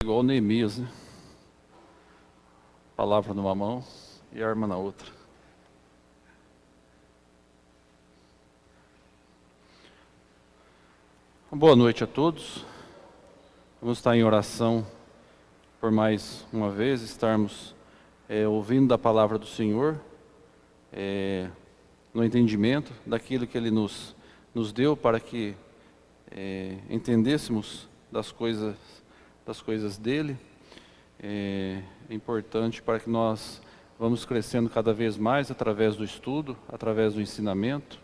Igual Neemias, né? Palavra numa mão e arma na outra. Boa noite a todos. Vamos estar em oração por mais uma vez, estarmos ouvindo da palavra do Senhor, no entendimento daquilo que Ele nos deu para que entendêssemos das coisas dEle. É importante para que nós vamos crescendo cada vez mais através do estudo, através do ensinamento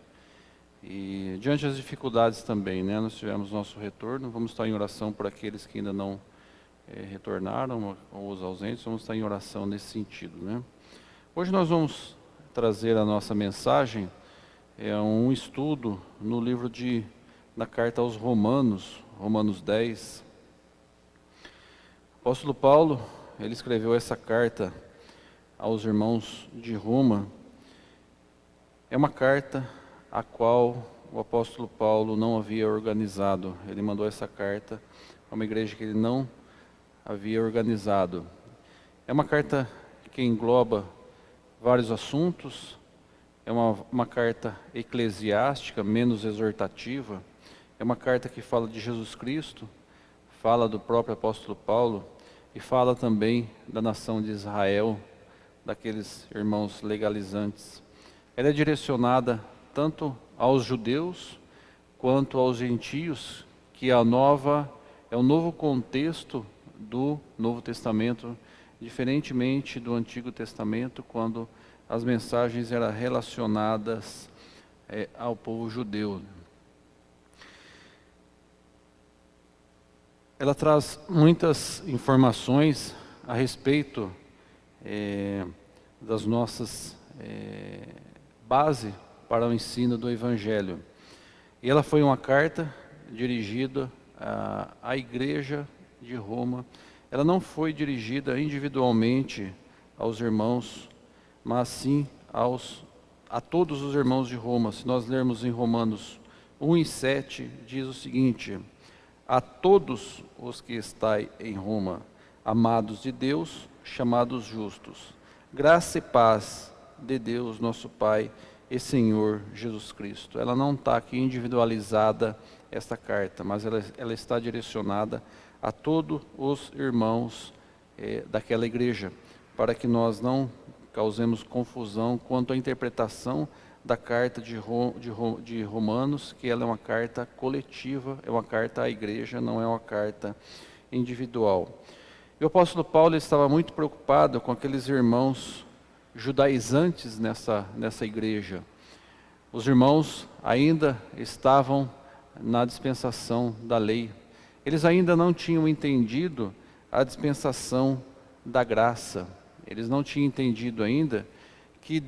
e diante das dificuldades também, né? Nós tivemos nosso retorno, vamos estar em oração por aqueles que ainda não retornaram ou os ausentes, vamos estar em oração nesse sentido, né? Hoje nós vamos trazer a nossa mensagem, um estudo no livro da carta aos Romanos, Romanos 10. O apóstolo Paulo, ele escreveu essa carta aos irmãos de Roma. É uma carta a qual o apóstolo Paulo não havia organizado. Ele mandou essa carta a uma igreja que ele não havia organizado. É uma carta que engloba vários assuntos. É uma carta eclesiástica, menos exortativa. É uma carta que fala de Jesus Cristo, fala do próprio apóstolo Paulo e fala também da nação de Israel, daqueles irmãos legalizantes. Ela é direcionada tanto aos judeus quanto aos gentios, que é o novo contexto do Novo Testamento, diferentemente do Antigo Testamento, quando as mensagens eram relacionadas ao povo judeu. Ela traz muitas informações a respeito das nossas bases para o ensino do Evangelho. E ela foi uma carta dirigida à igreja de Roma. Ela não foi dirigida individualmente aos irmãos, mas sim a todos os irmãos de Roma. Se nós lermos em Romanos 1:7, diz o seguinte: a todos os que estáis em Roma, amados de Deus, chamados justos, graça e paz de Deus, nosso Pai e Senhor Jesus Cristo. Ela não está aqui individualizada, esta carta, mas ela está direcionada a todos os irmãos daquela igreja, para que nós não causemos confusão quanto à interpretação da carta de Romanos, que ela é uma carta coletiva, é uma carta à igreja, não é uma carta individual. E o apóstolo Paulo estava muito preocupado com aqueles irmãos judaizantes nessa igreja. Os irmãos ainda estavam na dispensação da lei. Eles ainda não tinham entendido a dispensação da graça. Eles não tinham entendido ainda que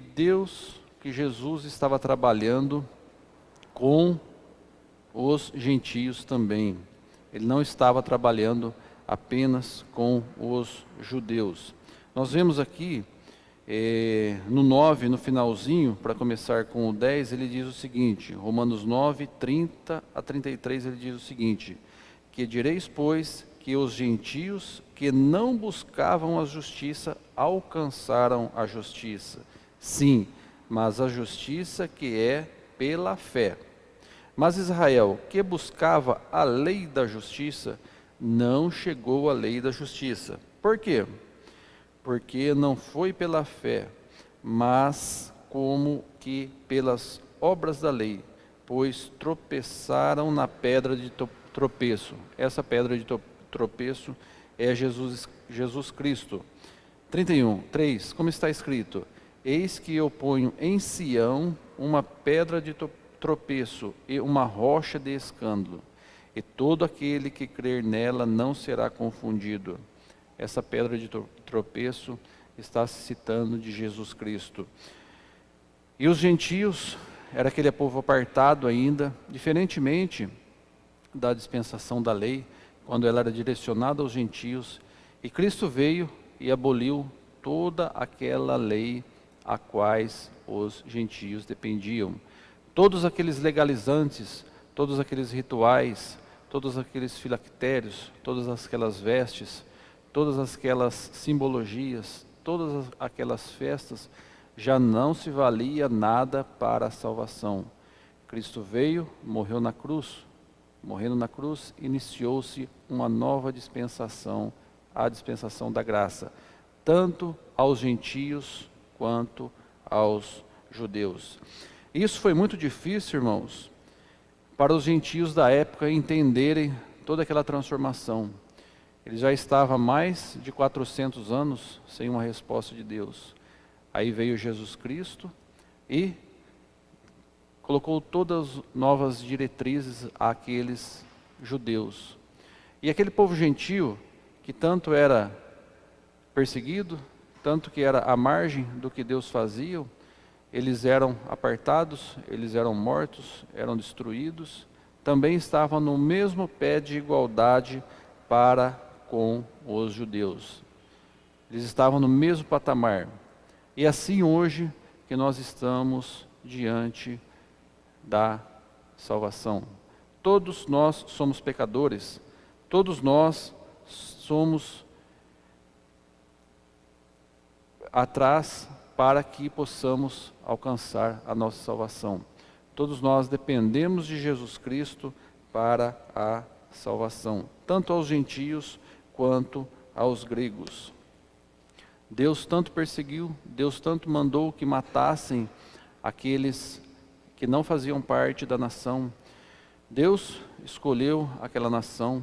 Jesus estava trabalhando com os gentios também. Ele não estava trabalhando apenas com os judeus. Nós vemos aqui, no 9, no finalzinho, para começar com o 10, ele diz o seguinte, Romanos 9, 30 a 33, ele diz o seguinte: que direis, pois, que os gentios que não buscavam a justiça alcançaram a justiça? Sim, mas a justiça que é pela fé. Mas Israel, que buscava a lei da justiça, não chegou à lei da justiça. Por quê? Porque não foi pela fé, mas como que pelas obras da lei, pois tropeçaram na pedra de tropeço. Essa pedra de tropeço é Jesus Cristo. 31:3, como está escrito: eis que eu ponho em Sião uma pedra de tropeço e uma rocha de escândalo, e todo aquele que crer nela não será confundido. Essa pedra de tropeço está se citando de Jesus Cristo. E os gentios, era aquele povo apartado ainda, diferentemente da dispensação da lei, quando ela era direcionada aos gentios, e Cristo veio e aboliu toda aquela lei a quais os gentios dependiam. Todos aqueles legalizantes, todos aqueles rituais, todos aqueles filactérios, todas aquelas vestes, todas aquelas simbologias, todas aquelas festas, já não se valia nada para a salvação. Cristo veio, morreu na cruz. Morrendo na cruz, iniciou-se uma nova dispensação, a dispensação da graça, tanto aos gentios quanto aos judeus. Isso foi muito difícil, irmãos, para os gentios da época entenderem toda aquela transformação. Eles já estavam há mais de 400 anos sem uma resposta de Deus. Aí veio Jesus Cristo e colocou todas novas diretrizes àqueles judeus. E aquele povo gentio, que tanto era perseguido, tanto que era à margem do que Deus fazia, eles eram apartados, eles eram mortos, eram destruídos, também estavam no mesmo pé de igualdade para com os judeus. Eles estavam no mesmo patamar. E assim hoje que nós estamos diante da salvação. Todos nós somos pecadores, todos nós somos atrás para que possamos alcançar a nossa salvação. Todos nós dependemos de Jesus Cristo para a salvação, tanto aos gentios quanto aos gregos. Deus tanto perseguiu, Deus tanto mandou que matassem aqueles que não faziam parte da nação. Deus escolheu aquela nação,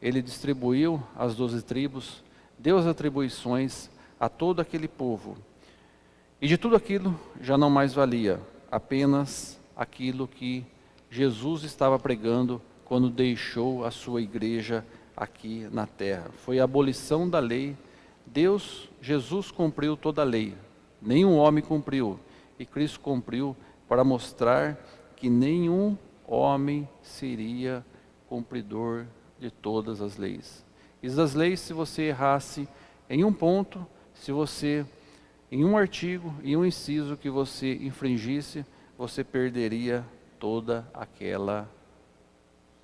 Ele distribuiu as 12 tribos, deu as atribuições a todo aquele povo. E de tudo aquilo já não mais valia, apenas aquilo que Jesus estava pregando quando deixou a sua igreja aqui na terra. Foi a abolição da lei. Jesus cumpriu toda a lei, nenhum homem cumpriu, e Cristo cumpriu para mostrar que nenhum homem seria cumpridor de todas as leis. E das leis, se você errasse em um ponto, se você, em um artigo, em um inciso que você infringisse, você perderia toda aquela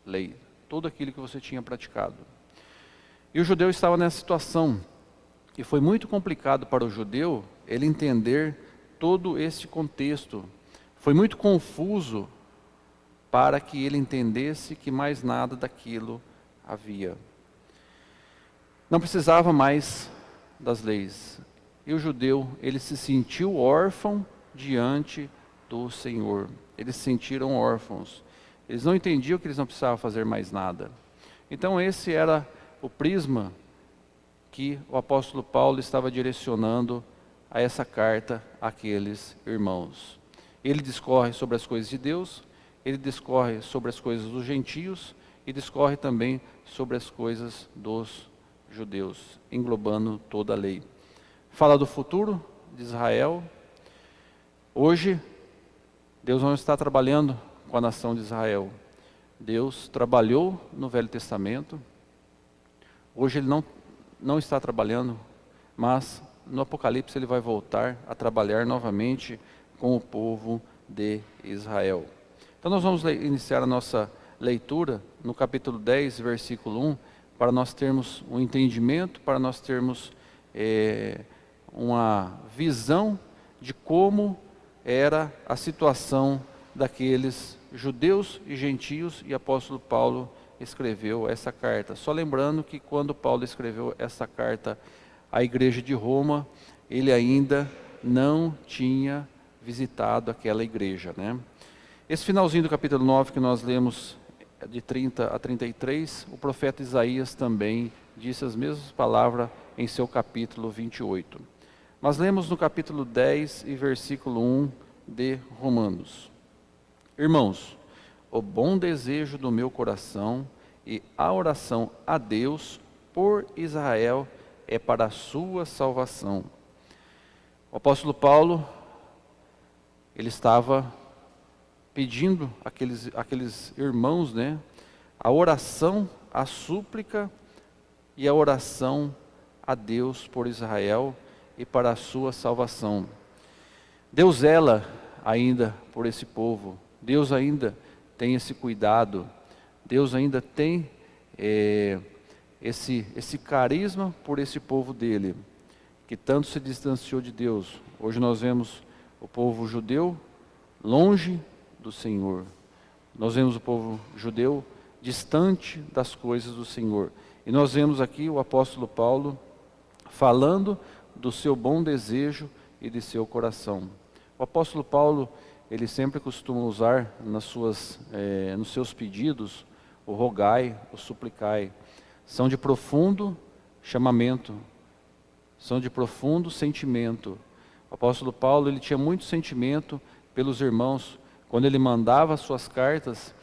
lei, tudo aquilo que você tinha praticado. E o judeu estava nessa situação, e foi muito complicado para o judeu ele entender todo esse contexto. Foi muito confuso para que ele entendesse que mais nada daquilo havia. Não precisava mais das leis. E o judeu, ele se sentiu órfão diante do Senhor. Eles se sentiram órfãos. Eles não entendiam que eles não precisavam fazer mais nada. Então esse era o prisma que o apóstolo Paulo estava direcionando a essa carta àqueles irmãos. Ele discorre sobre as coisas de Deus, ele discorre sobre as coisas dos gentios e discorre também sobre as coisas dos judeus, englobando toda a lei. Fala do futuro de Israel. Hoje, Deus não está trabalhando com a nação de Israel. Deus trabalhou no Velho Testamento. Hoje Ele não está trabalhando, mas no Apocalipse Ele vai voltar a trabalhar novamente com o povo de Israel. Então nós vamos iniciar a nossa leitura no capítulo 10, versículo 1, para nós termos um entendimento, para nós termos uma visão de como era a situação daqueles judeus e gentios, e o apóstolo Paulo escreveu essa carta. Só lembrando que quando Paulo escreveu essa carta à igreja de Roma, ele ainda não tinha visitado aquela igreja, né? Esse finalzinho do capítulo 9 que nós lemos, de 30 a 33, o profeta Isaías também disse as mesmas palavras em seu capítulo 28. Mas lemos no capítulo 10 e versículo 1 de Romanos. Irmãos, o bom desejo do meu coração e a oração a Deus por Israel é para a sua salvação. O apóstolo Paulo, ele estava pedindo aqueles irmãos, né, a oração, a súplica e a oração a Deus por Israel e para a sua salvação. Deus zela ainda por esse povo, Deus ainda tem esse cuidado, Deus ainda tem esse carisma por esse povo dele, que tanto se distanciou de Deus. Hoje nós vemos o povo judeu longe do Senhor. Nós vemos o povo judeu distante das coisas do Senhor. E nós vemos aqui o apóstolo Paulo falando do seu bom desejo e de seu coração. O apóstolo Paulo, ele sempre costuma usar nos seus pedidos o rogai, o suplicai. São de profundo chamamento, são de profundo sentimento. O apóstolo Paulo, ele tinha muito sentimento pelos irmãos. Quando ele mandava as suas cartas,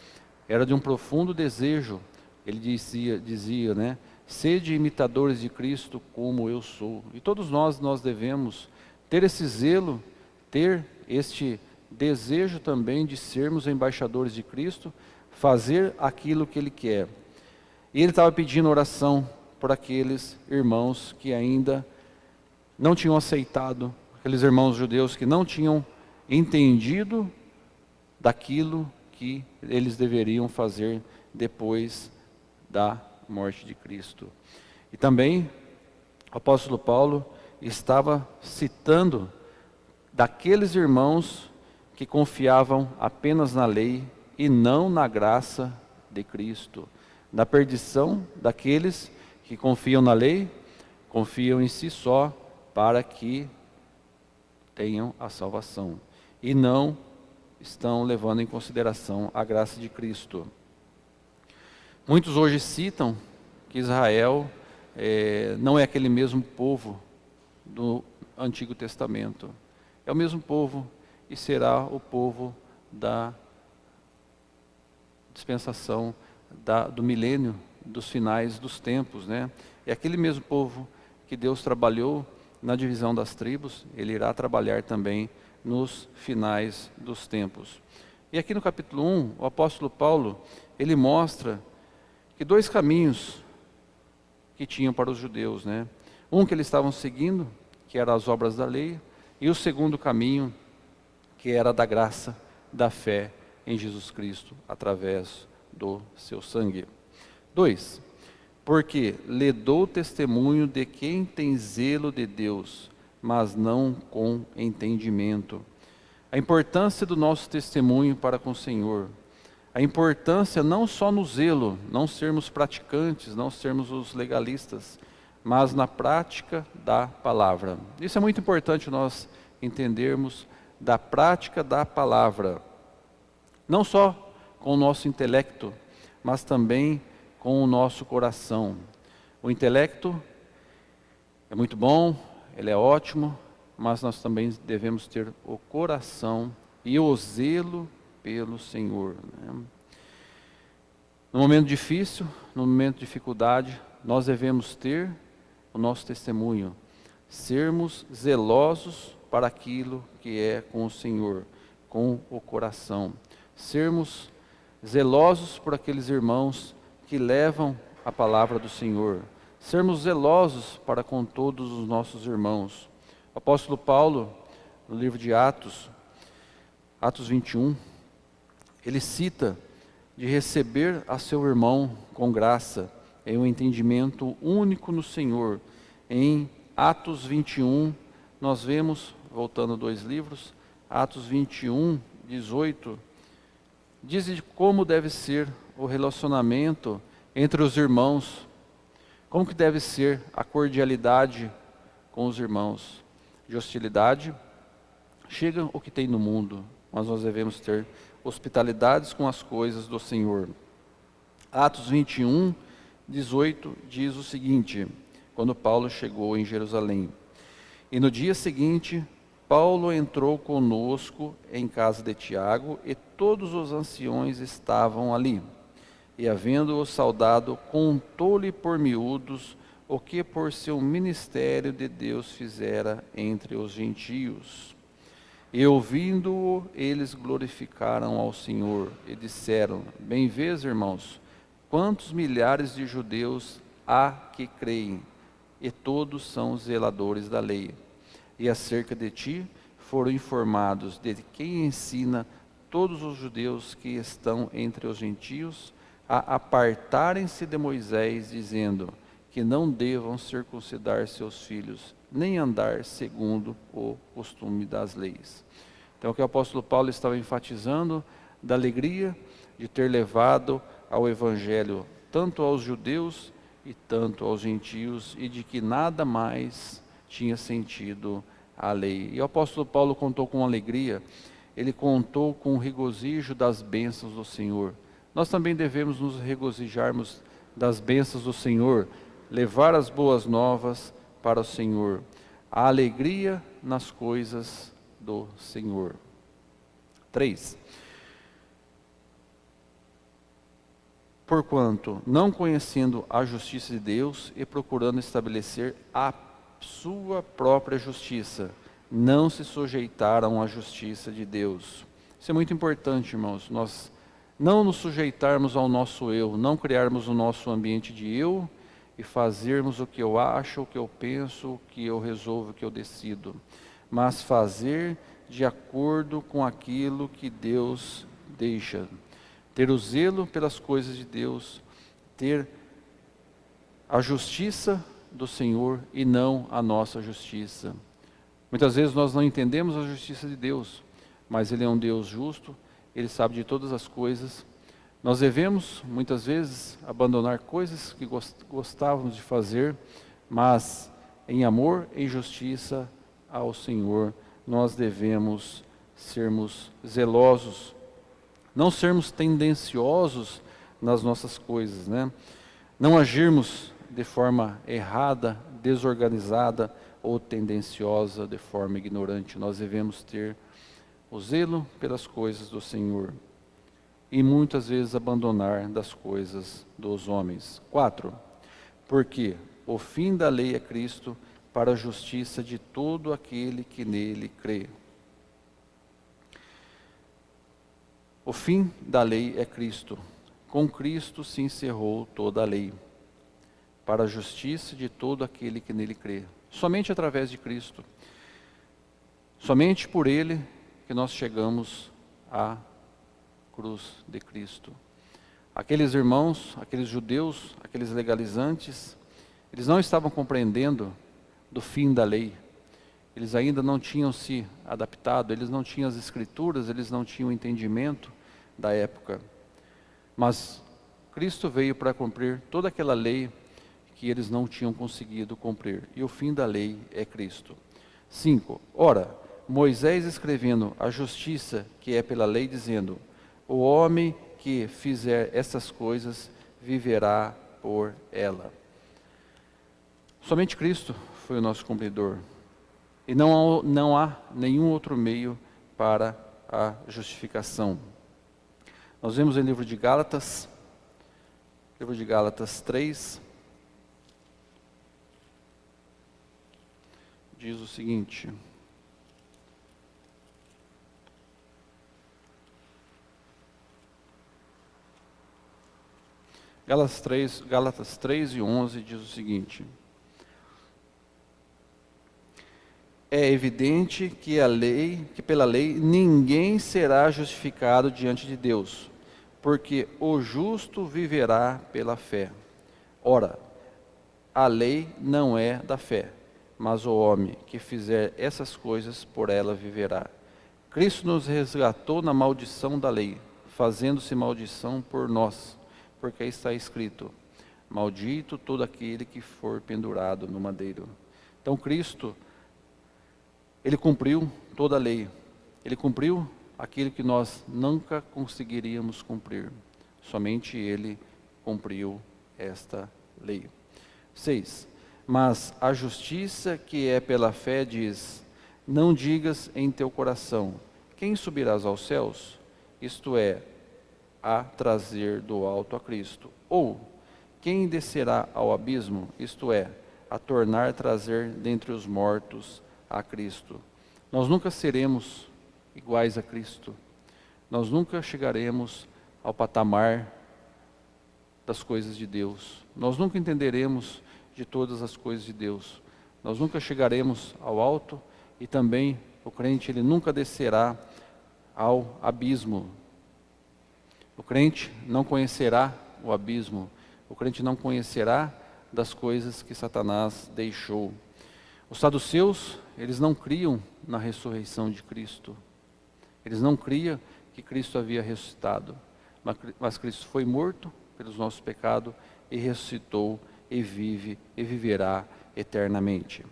era de um profundo desejo. Ele dizia, né? Sede imitadores de Cristo como eu sou. E todos nós devemos ter esse zelo, ter este desejo também de sermos embaixadores de Cristo, fazer aquilo que Ele quer. E ele estava pedindo oração por aqueles irmãos que ainda não tinham aceitado, aqueles irmãos judeus que não tinham entendido daquilo que eles deveriam fazer depois da morte de Cristo. E também o apóstolo Paulo estava citando daqueles irmãos que confiavam apenas na lei e não na graça de Cristo. Na perdição daqueles que confiam na lei, confiam em si só para que tenham a salvação. E não estão levando em consideração a graça de Cristo. Muitos hoje citam que Israel não é aquele mesmo povo do Antigo Testamento. É o mesmo povo e será o povo da dispensação do milênio, dos finais dos tempos, né? É aquele mesmo povo que Deus trabalhou na divisão das tribos, Ele irá trabalhar também nos finais dos tempos. E aqui no capítulo 1, o apóstolo Paulo, ele mostra que dois caminhos que tinham para os judeus, né? Um que eles estavam seguindo, que era as obras da lei, e o segundo caminho, que era da graça, da fé em Jesus Cristo, através do seu sangue. 2. Porque lhe dou testemunho de quem tem zelo de Deus, mas não com entendimento. A importância do nosso testemunho para com o Senhor. A importância não só no zelo, não sermos praticantes, não sermos os legalistas, mas na prática da palavra. Isso é muito importante nós entendermos da prática da palavra. Não só com o nosso intelecto, mas também com o nosso coração. O intelecto é muito bom, ele é ótimo, mas nós também devemos ter o coração e o zelo pelo Senhor, né? No momento difícil, no momento de dificuldade, nós devemos ter o nosso testemunho, sermos zelosos para aquilo que é com o Senhor, com o coração, sermos zelosos por aqueles irmãos que levam a palavra do Senhor, sermos zelosos para com todos os nossos irmãos. O apóstolo Paulo, no livro de Atos 21, ele cita de receber a seu irmão com graça, em um entendimento único no Senhor. Em Atos 21, nós vemos, voltando 2 livros, Atos 21, 18, diz de como deve ser o relacionamento entre os irmãos, como que deve ser a cordialidade com os irmãos. De hostilidade, chega o que tem no mundo, mas nós devemos ter hospitalidades com as coisas do Senhor. Atos 21, 18 diz o seguinte, quando Paulo chegou em Jerusalém. E no dia seguinte, Paulo entrou conosco em casa de Tiago, e todos os anciões estavam ali. E havendo-o saudado, contou-lhe por miúdos o que por seu ministério de Deus fizera entre os gentios. E ouvindo-o, eles glorificaram ao Senhor e disseram, bem vês, irmãos, quantos milhares de judeus há que creem, e todos são zeladores da lei. E acerca de ti foram informados de quem ensina todos os judeus que estão entre os gentios a apartarem-se de Moisés, dizendo, que não devam circuncidar seus filhos, nem andar segundo o costume das leis. Então, o que o apóstolo Paulo estava enfatizando, da alegria de ter levado ao Evangelho tanto aos judeus e tanto aos gentios, e de que nada mais tinha sentido a lei. E o apóstolo Paulo contou com alegria, ele contou com o regozijo das bênçãos do Senhor. Nós também devemos nos regozijarmos das bênçãos do Senhor, levar as boas novas para o Senhor, a alegria nas coisas do Senhor. 3. Porquanto, não conhecendo a justiça de Deus e procurando estabelecer a sua própria justiça, não se sujeitaram à justiça de Deus. Isso é muito importante, irmãos, nós não nos sujeitarmos ao nosso eu, não criarmos o nosso ambiente de eu e fazermos o que eu acho, o que eu penso, o que eu resolvo, o que eu decido, mas fazer de acordo com aquilo que Deus deixa. Ter o zelo pelas coisas de Deus, ter a justiça do Senhor e não a nossa justiça. Muitas vezes nós não entendemos a justiça de Deus, mas Ele é um Deus justo, Ele sabe de todas as coisas. Nós devemos, muitas vezes, abandonar coisas que gostávamos de fazer, mas em amor e justiça ao Senhor, nós devemos sermos zelosos, não sermos tendenciosos nas nossas coisas, né? Não agirmos de forma errada, desorganizada ou tendenciosa, de forma ignorante. Nós devemos ter o zelo pelas coisas do Senhor e muitas vezes abandonar das coisas dos homens. 4. Porque o fim da lei é Cristo, para a justiça de todo aquele que nele crê. O fim da lei é Cristo. Com Cristo se encerrou toda a lei, para a justiça de todo aquele que nele crê. Somente através de Cristo, somente por Ele que nós chegamos à cruz de Cristo. Aqueles irmãos, aqueles judeus, aqueles legalizantes, eles não estavam compreendendo do fim da lei. Eles ainda não tinham se adaptado, eles não tinham as escrituras, eles não tinham o entendimento da época. Mas Cristo veio para cumprir toda aquela lei que eles não tinham conseguido cumprir. E o fim da lei é Cristo. 5. Ora, Moisés escrevendo a justiça que é pela lei, dizendo: o homem que fizer essas coisas viverá por ela. Somente Cristo foi o nosso cumpridor. E não há nenhum outro meio para a justificação. Nós vemos em livro de Gálatas 3, diz o seguinte: Gálatas 3 e 11 diz o seguinte: é evidente que pela lei ninguém será justificado diante de Deus, porque o justo viverá pela fé. Ora, a lei não é da fé, mas o homem que fizer essas coisas por ela viverá. Cristo nos resgatou na maldição da lei, fazendo-se maldição por nós, porque está escrito: maldito todo aquele que for pendurado no madeiro. Então Cristo, Ele cumpriu toda a lei. Ele cumpriu aquilo que nós nunca conseguiríamos cumprir. Somente Ele cumpriu esta lei. 6. Mas a justiça que é pela fé diz: não digas em teu coração: quem subirás aos céus? Isto é, a trazer do alto a Cristo. Ou, quem descerá ao abismo? Isto é, a tornar trazer dentre os mortos a Cristo. Nós nunca seremos iguais a Cristo. Nós nunca chegaremos ao patamar das coisas de Deus. Nós nunca entenderemos de todas as coisas de Deus. Nós nunca chegaremos ao alto, e também o crente, ele nunca descerá ao abismo. O crente não conhecerá o abismo. O crente não conhecerá das coisas que Satanás deixou. Os saduceus, eles não criam na ressurreição de Cristo. Eles não criam que Cristo havia ressuscitado, mas Cristo foi morto pelos nossos pecados e ressuscitou e vive e viverá eternamente.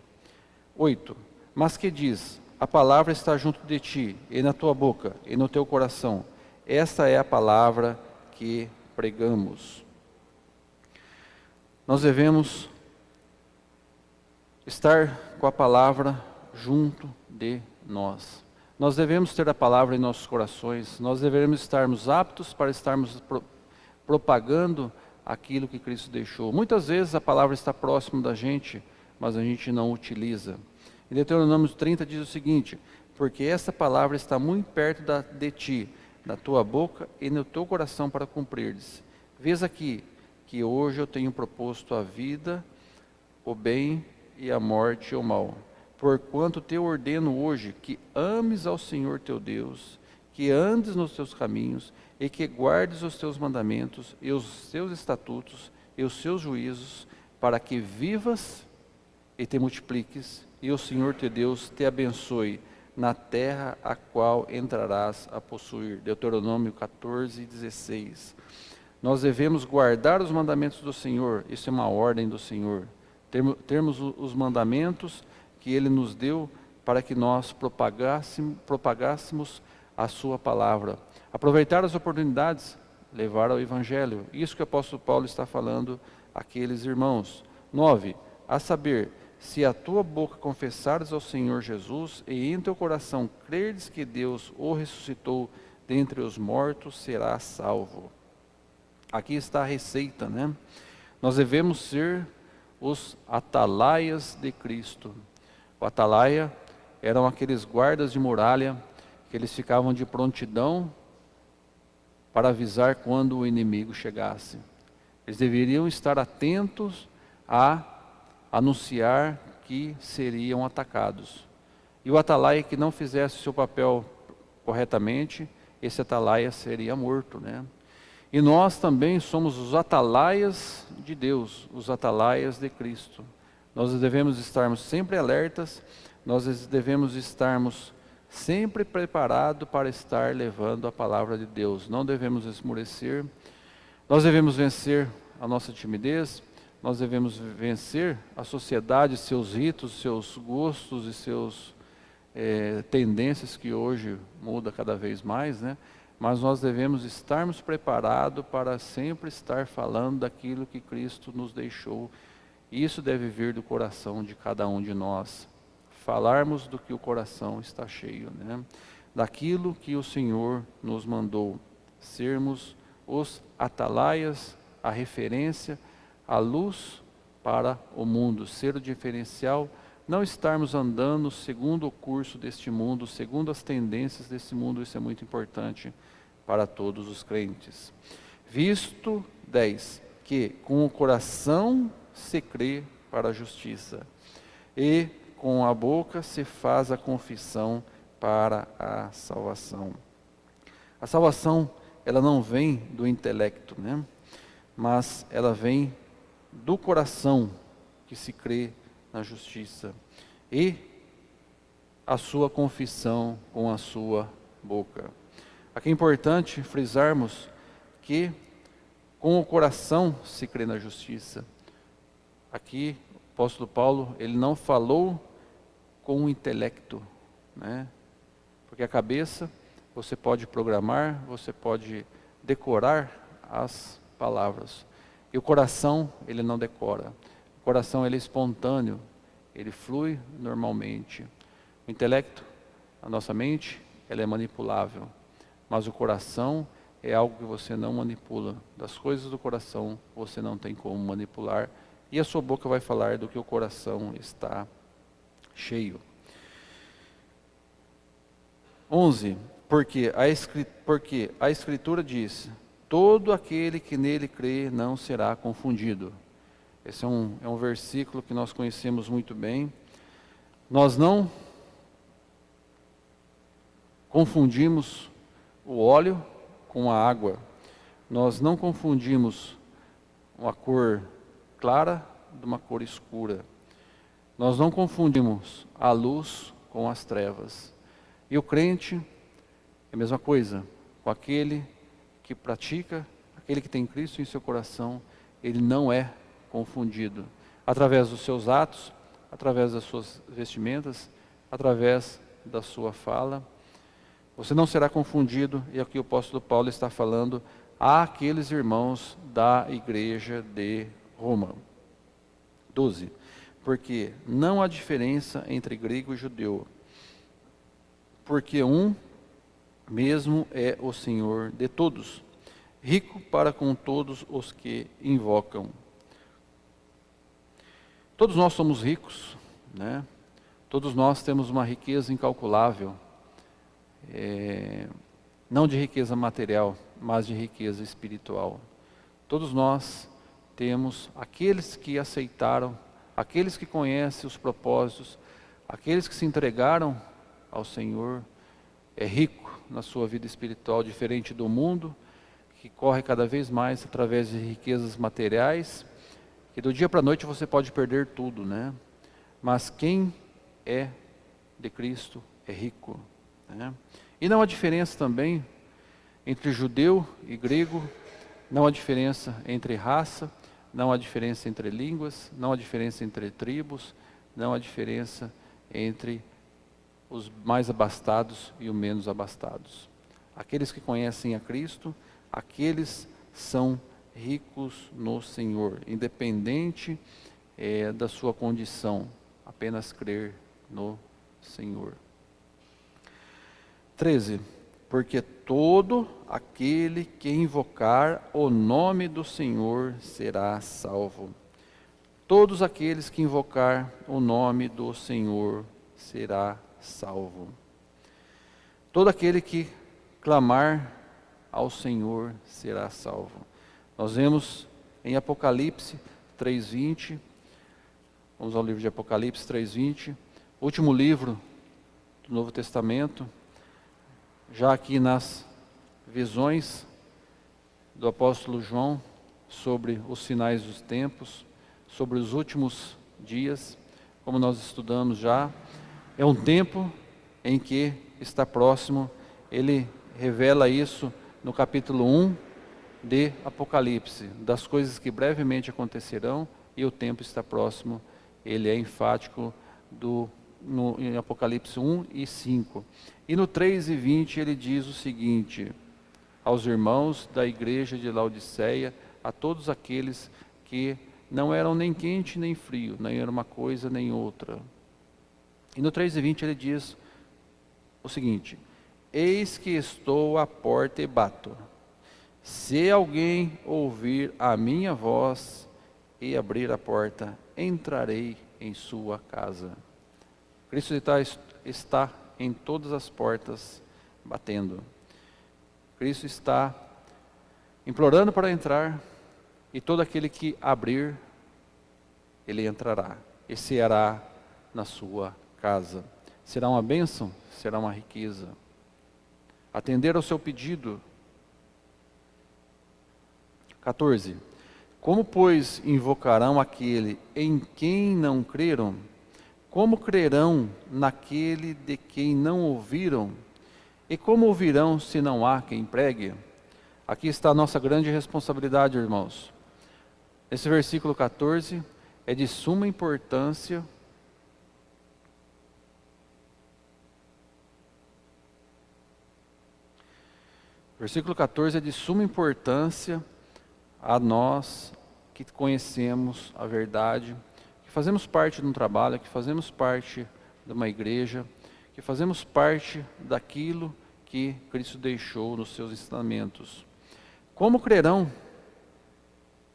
8. Mas que diz: a palavra está junto de ti, e na tua boca, e no teu coração. Esta é a palavra que pregamos. Nós devemos estar com a palavra junto de nós. Nós devemos ter a palavra em nossos corações. Nós devemos estarmos aptos para estarmos propagando aquilo que Cristo deixou. Muitas vezes a palavra está próximo da gente, mas a gente não utiliza. Em Deuteronômio 30 diz o seguinte: porque esta palavra está muito perto de ti, na tua boca e no teu coração para cumprires. Vês aqui que hoje eu tenho proposto a vida, o bem e a morte e o mal. Porquanto te ordeno hoje que ames ao Senhor teu Deus, que andes nos teus caminhos e que guardes os teus mandamentos e os teus estatutos e os seus juízos, para que vivas e te multipliques, e o Senhor teu Deus te abençoe na terra a qual entrarás a possuir. Deuteronômio 14:16. Nós devemos guardar os mandamentos do Senhor. Isso é uma ordem do Senhor. Termos os mandamentos que Ele nos deu para que nós propagássemos a sua palavra. Aproveitar as oportunidades, levar ao Evangelho. Isso que o apóstolo Paulo está falando àqueles irmãos. 9. A saber, se a tua boca confessares ao Senhor Jesus e em teu coração creres que Deus o ressuscitou dentre os mortos, serás salvo. Aqui está a receita, né? Nós devemos ser os atalaias de Cristo. O atalaia eram aqueles guardas de muralha que eles ficavam de prontidão para avisar quando o inimigo chegasse. Eles deveriam estar atentos a anunciar que seriam atacados. E o atalaia que não fizesse o seu papel corretamente, esse atalaia seria morto, né? E nós também somos os atalaias de Deus, os atalaias de Cristo. Nós devemos estarmos sempre alertas, nós devemos estarmos sempre preparados para estar levando a palavra de Deus. Não devemos esmorecer, nós devemos vencer a nossa timidez, nós devemos vencer a sociedade, seus ritos, seus gostos e seus tendências que hoje muda cada vez mais, né? Mas nós devemos estarmos preparados para sempre estar falando daquilo que Cristo nos deixou. Isso deve vir do coração de cada um de nós. Falarmos do que o coração está cheio, né? Daquilo que o Senhor nos mandou. Sermos os atalaias, a referência, a luz para o mundo. Ser o diferencial, não estarmos andando segundo o curso deste mundo, segundo as tendências desse mundo. Isso é muito importante para todos os crentes. Visto 10, que com o coração se crê para a justiça, e com a boca se faz a confissão para a salvação. A salvação, ela não vem do intelecto, né? Mas ela vem do coração que se crê na justiça, e a sua confissão com a sua boca. Aqui é importante frisarmos que com o coração se crê na justiça. Aqui o apóstolo Paulo, ele não falou com o intelecto, né? Porque a cabeça você pode programar, você pode decorar as palavras. E o coração, ele não decora. O coração, ele é espontâneo, ele flui normalmente. O intelecto, a nossa mente, ela é manipulável. Mas o coração é algo que você não manipula. Das coisas do coração, você não tem como manipular. E a sua boca vai falar do que o coração está cheio. 11. Porque a Escritura diz: todo aquele que nele crê não será confundido. Esse é um versículo que nós conhecemos muito bem. Nós não confundimos o óleo com a água. Nós não confundimos uma cor clara de uma cor escura. Nós não confundimos a luz com as trevas. E o crente é a mesma coisa, com aquele que pratica, aquele que tem Cristo em seu coração, ele não é confundido. Através dos seus atos, através das suas vestimentas, através da sua fala, você não será confundido, e aqui o apóstolo Paulo está falando àqueles irmãos da igreja de Roma. 12. Porque não há diferença entre grego e judeu, porque um mesmo é o Senhor de todos, rico para com todos os que invocam. Todos nós somos ricos, né? Todos nós temos uma riqueza incalculável, não de riqueza material, mas de riqueza espiritual. Todos nós temos aqueles que aceitaram, aqueles que conhecem os propósitos, aqueles que se entregaram ao Senhor, é rico na sua vida espiritual, diferente do mundo, que corre cada vez mais através de riquezas materiais, que do dia para a noite você pode perder tudo, né? Mas quem é de Cristo é rico, né? E não há diferença também entre judeu e grego, não há diferença entre raça, não há diferença entre línguas, não há diferença entre tribos, não há diferença entre os mais abastados e os menos abastados. Aqueles que conhecem a Cristo, aqueles são ricos no Senhor, independente da sua condição, apenas crer no Senhor. 13. Porque todo aquele que invocar o nome do Senhor será salvo. Todos aqueles que invocar o nome do Senhor será salvo. Todo aquele que clamar ao Senhor será salvo. Nós vemos em Apocalipse 3:20, vamos ao livro de Apocalipse 3:20, último livro do Novo Testamento, já aqui nas visões do apóstolo João sobre os sinais dos tempos, sobre os últimos dias, como nós estudamos já, é um tempo em que está próximo. Ele revela isso no capítulo 1 de Apocalipse, das coisas que brevemente acontecerão, e o tempo está próximo. Ele é enfático em Apocalipse 1 e 5. E no 3:20 ele diz o seguinte: aos irmãos da igreja de Laodiceia, a todos aqueles que não eram nem quente nem frio, nem era uma coisa nem outra. E no 3:20 ele diz o seguinte: eis que estou à porta e bato. Se alguém ouvir a minha voz e abrir a porta, entrarei em sua casa. Cristo está em todas as portas batendo. Cristo está implorando para entrar, e todo aquele que abrir, ele entrará e ceará na sua casa. Será uma bênção, será uma riqueza. Atender ao seu pedido. 14. Como, pois, invocarão aquele em quem não creram? Como crerão naquele de quem não ouviram? E como ouvirão se não há quem pregue? Aqui está a nossa grande responsabilidade, irmãos. Esse versículo 14 é de suma importância. Versículo 14 é de suma importância a nós que conhecemos a verdade, que fazemos parte de um trabalho, que fazemos parte de uma igreja, que fazemos parte daquilo que Cristo deixou nos seus ensinamentos. Como crerão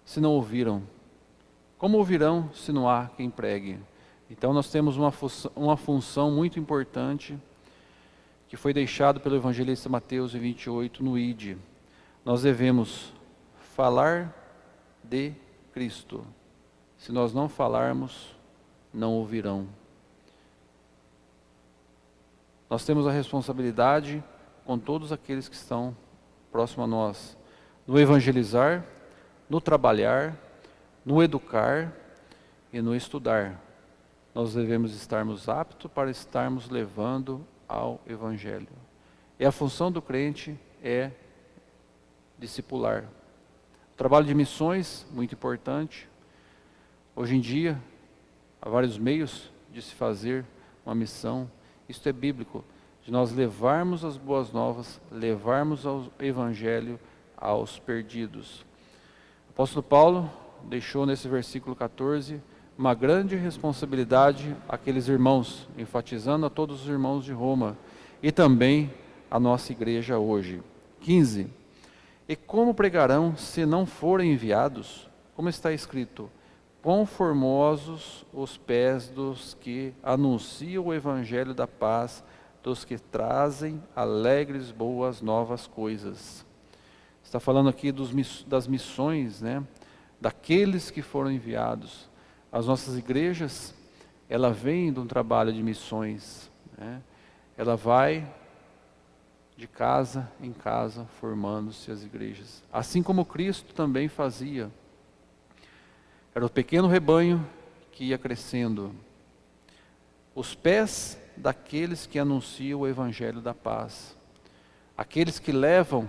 se não ouviram? Como ouvirão se não há quem pregue? Então nós temos uma função muito importante que foi deixado pelo evangelista Mateus em 28 no Ide. Nós devemos falar de Cristo. Se nós não falarmos, não ouvirão. Nós temos a responsabilidade com todos aqueles que estão próximos a nós, no evangelizar, no trabalhar, no educar e no estudar. Nós devemos estarmos aptos para estarmos levando ao Evangelho. E a função do crente é discipular. O trabalho de missões, muito importante. Hoje em dia, há vários meios de se fazer uma missão. Isto é bíblico, de nós levarmos as boas novas, levarmos o Evangelho aos perdidos. O apóstolo Paulo deixou nesse versículo 14 uma grande responsabilidade àqueles irmãos, enfatizando a todos os irmãos de Roma e também a nossa igreja hoje. 15. E como pregarão se não forem enviados? Como está escrito: quão formosos os pés dos que anunciam o evangelho da paz, dos que trazem alegres boas novas coisas. Está falando aqui das missões, né? Daqueles que foram enviados. As nossas igrejas, ela vem de um trabalho de missões, né? Ela vai de casa em casa formando-se as igrejas. Assim como Cristo também fazia. Era o pequeno rebanho que ia crescendo. Os pés daqueles que anunciam o evangelho da paz. Aqueles que levam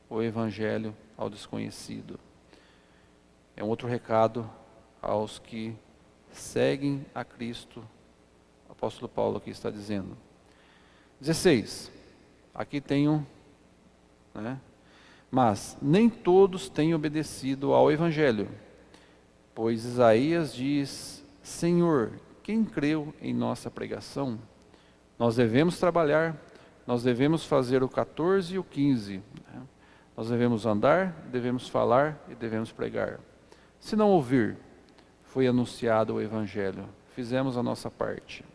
o evangelho ao desconhecido. É um outro recado aos que seguem a Cristo. O apóstolo Paulo aqui está dizendo. 16. Aqui tem né? Mas nem todos têm obedecido ao evangelho. Pois Isaías diz: Senhor, quem creu em nossa pregação? Nós devemos trabalhar, nós devemos fazer o 14 e o 15. Né? Nós devemos andar, devemos falar e devemos pregar. Se não ouvir, foi anunciado o evangelho. Fizemos a nossa parte.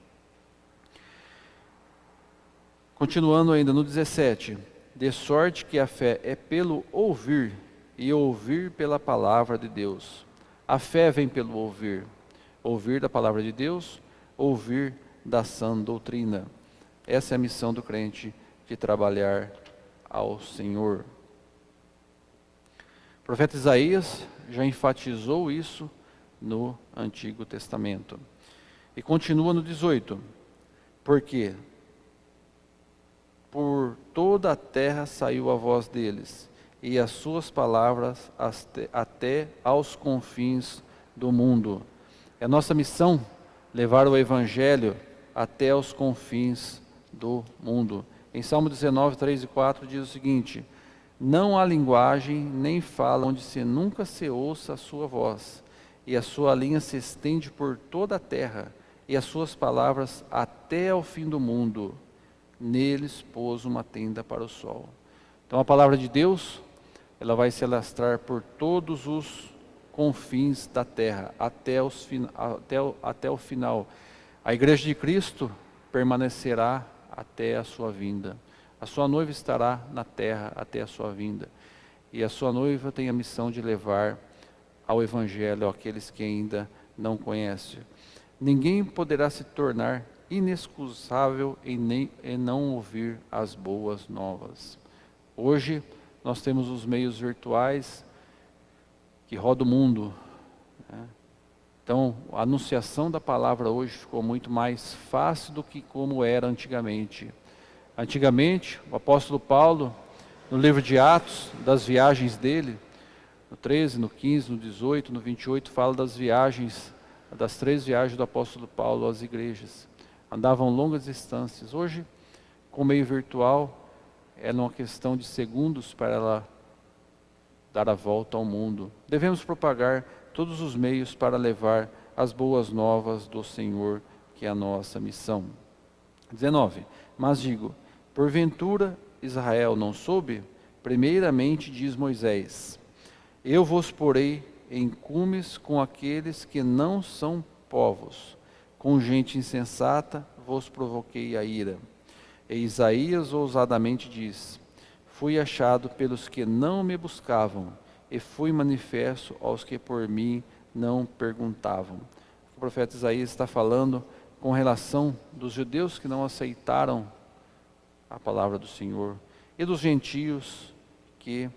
Continuando ainda no 17. De sorte que a fé é pelo ouvir, e ouvir pela palavra de Deus. A fé vem pelo ouvir. Ouvir da palavra de Deus, ouvir da sã doutrina. Essa é a missão do crente, de trabalhar ao Senhor. O profeta Isaías já enfatizou isso no Antigo Testamento. E continua no 18. Porque por toda a terra saiu a voz deles, e as suas palavras até aos confins do mundo. É a nossa missão levar o Evangelho até os confins do mundo. Em Salmo 19, 3 e 4 diz o seguinte: não há linguagem, nem fala onde nunca se ouça a sua voz, e a sua linha se estende por toda a terra, e as suas palavras até ao fim do mundo. Neles pôs uma tenda para o sol. Então a palavra de Deus, ela vai se alastrar por todos os confins da terra, até o final. A igreja de Cristo permanecerá até a sua vinda. A sua noiva estará na terra até a sua vinda. E a sua noiva tem a missão de levar ao evangelho àqueles que ainda não conhecem. Ninguém poderá se tornar inexcusável em não ouvir as boas novas. Hoje nós temos os meios virtuais que rodam o mundo, né? Então a anunciação da palavra hoje ficou muito mais fácil do que como era antigamente. Antigamente o apóstolo Paulo, no livro de Atos, das viagens dele, no 13, no 15, no 18, no 28, fala das viagens, das 3 viagens do apóstolo Paulo às igrejas. Andavam longas distâncias. Hoje, com o meio virtual, é uma questão de segundos para ela dar a volta ao mundo. Devemos propagar todos os meios para levar as boas novas do Senhor, que é a nossa missão. 19. Mas digo, porventura Israel não soube? Primeiramente diz Moisés: eu vos porei em cumes com aqueles que não são povos. Com gente insensata vos provoquei a ira. E Isaías ousadamente diz: fui achado pelos que não me buscavam, e fui manifesto aos que por mim não perguntavam. O profeta Isaías está falando com relação dos judeus que não aceitaram a palavra do Senhor, e dos gentios que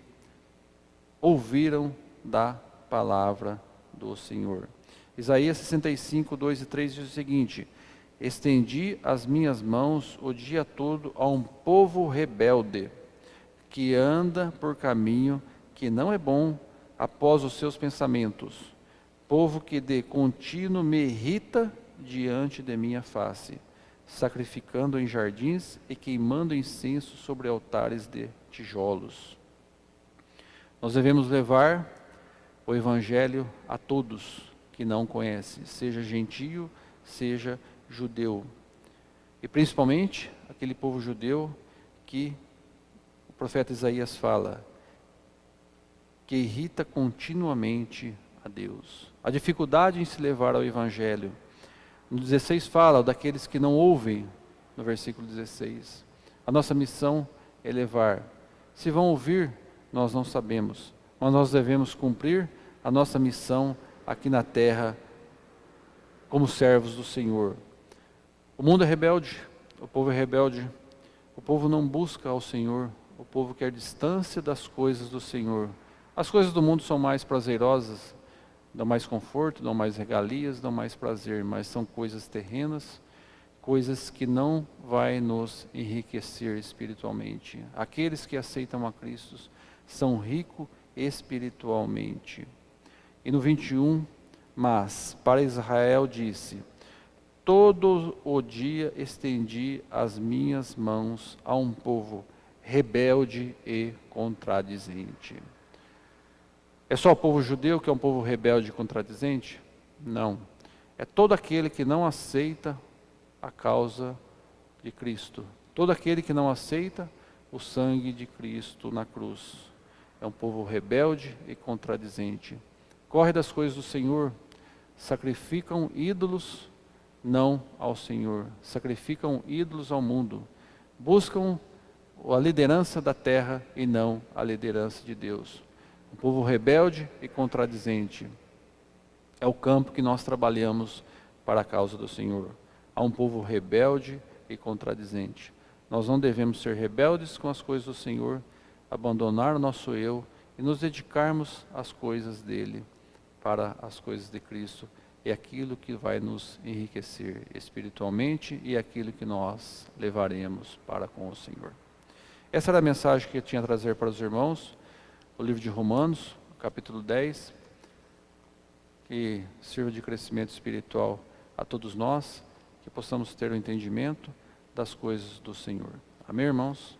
ouviram da palavra do Senhor. Isaías 65, 2 e 3 diz o seguinte: estendi as minhas mãos o dia todo a um povo rebelde, que anda por caminho que não é bom após os seus pensamentos, povo que de contínuo me irrita diante de minha face, sacrificando em jardins e queimando incenso sobre altares de tijolos. Nós devemos levar o Evangelho a todos que não conhecem, seja gentio, seja judeu. E principalmente aquele povo judeu que o profeta Isaías fala, que irrita continuamente a Deus. A dificuldade em se levar ao Evangelho. No 16 fala daqueles que não ouvem, no versículo 16. A nossa missão é levar. Se vão ouvir, nós não sabemos, mas nós devemos cumprir a nossa missão aqui na terra como servos do Senhor. O mundo é rebelde, o povo é rebelde, o povo não busca ao Senhor, o povo quer distância das coisas do Senhor. As coisas do mundo são mais prazerosas, dão mais conforto, dão mais regalias, dão mais prazer, mas são coisas terrenas, coisas que não vai nos enriquecer espiritualmente. Aqueles que aceitam a Cristo são ricos espiritualmente. E no 21, mas para Israel disse: todo o dia estendi as minhas mãos a um povo rebelde e contradizente. É só o povo judeu que é um povo rebelde e contradizente? Não. É todo aquele que não aceita a causa de Cristo. Todo aquele que não aceita o sangue de Cristo na cruz. É um povo rebelde e contradizente. Corre das coisas do Senhor, sacrificam ídolos não ao Senhor, sacrificam ídolos ao mundo, buscam a liderança da terra e não a liderança de Deus. Um povo rebelde e contradizente. É o campo que nós trabalhamos para a causa do Senhor. Há um povo rebelde e contradizente. Nós não devemos ser rebeldes com as coisas do Senhor, abandonar o nosso eu e nos dedicarmos às coisas dele, para as coisas de Cristo. É aquilo que vai nos enriquecer espiritualmente e aquilo que nós levaremos para com o Senhor. Essa era a mensagem que eu tinha a trazer para os irmãos. O livro de Romanos, capítulo 10, que sirva de crescimento espiritual a todos nós, que possamos ter o entendimento das coisas do Senhor. Amém, irmãos?